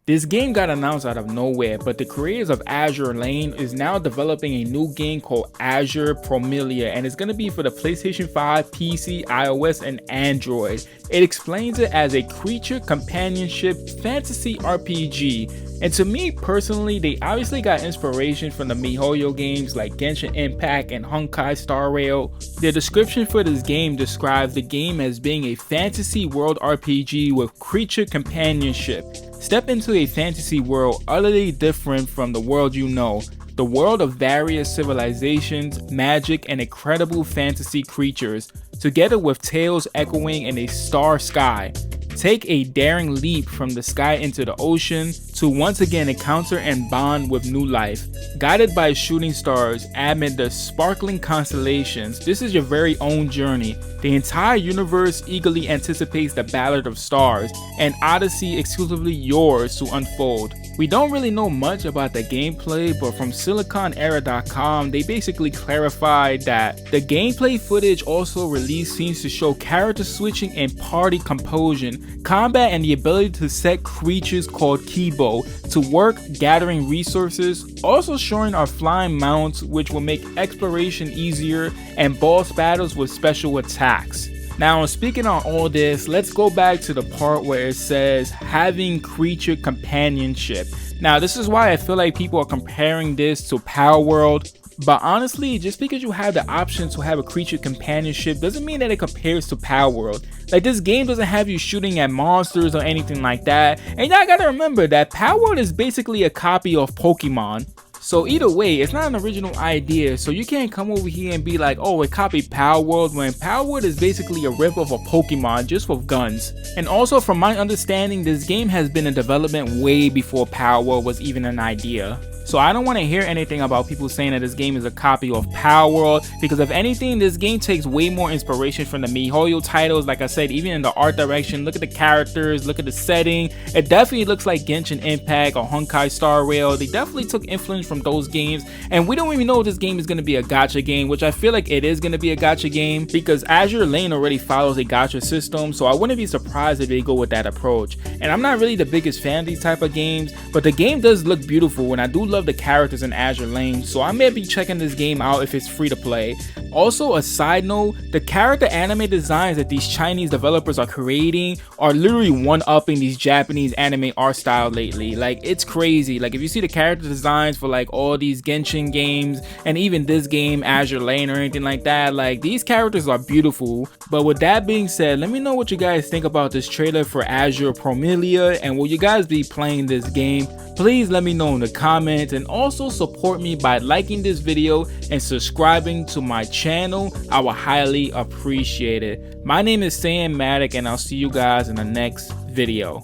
This game got announced out of nowhere, but the creators of Azur Lane is now developing a new game called Azur Promilia, and it's going to be for the PlayStation 5, PC, iOS, and Android. It explains it as a creature companionship fantasy RPG. And to me personally, they obviously got inspiration from the MiHoYo games like Genshin Impact and Honkai Star Rail. The description for this game describes the game as being a fantasy world RPG with creature companionship. Step into a fantasy world utterly different from the world you know. The world of various civilizations, magic, and incredible fantasy creatures, together with tales echoing in a star sky. Take a daring leap from the sky into the ocean to once again encounter and bond with new life. Guided by shooting stars amid the sparkling constellations, this is your very own journey. The entire universe eagerly anticipates the Ballad of Stars, an odyssey exclusively yours to unfold. We don't really know much about the gameplay, but from SiliconEra.com, they basically clarified that the gameplay footage also released seems to show character switching and party composition, combat, and the ability to set creatures called Kibo to work gathering resources, also showing our flying mounts which will make exploration easier, and boss battles with special attacks. Now, speaking on all this, let's go back to the part where it says having creature companionship. Now, this is why I feel like people are comparing this to Palworld. But honestly, just because you have the option to have a creature companionship doesn't mean that it compares to Palworld. Like, this game doesn't have you shooting at monsters or anything like that. And y'all gotta remember that Palworld is basically a copy of Pokemon. So either way, it's not an original idea, so you can't come over here and be like, oh, it copied Palworld, when Palworld is basically a rip-off of Pokemon just with guns. And also, from my understanding, this game has been in development way before Palworld was even an idea. So I don't want to hear anything about people saying that this game is a copy of Palworld, because if anything, this game takes way more inspiration from the MiHoYo titles. Like I said, even in the art direction, look at the characters, look at the setting. It definitely looks like Genshin Impact or Honkai Star Rail. They definitely took influence from those games, and we don't even know if this game is going to be a gacha game, which I feel like it is going to be a gacha game because Azur Lane already follows a gacha system, so I wouldn't be surprised if they go with that approach. And I'm not really the biggest fan of these type of games, but the game does look beautiful, and I do love the characters in Azur Lane, so I may be checking this game out if it's free to play. Also, a side note, the character anime designs that these Chinese developers are creating are literally one-upping these Japanese anime art style lately. Like, it's crazy. Like, if you see the character designs for like all these Genshin games and even this game Azur Lane or anything like that, like, these characters are beautiful. But with that being said, let me know what you guys think about this trailer for Azur Promilia, and will you guys be playing this game? Please let me know in the comments, and also support me by liking this video and subscribing to my channel. I will highly appreciate it. My name is Sam Maddock, and I'll see you guys in the next video.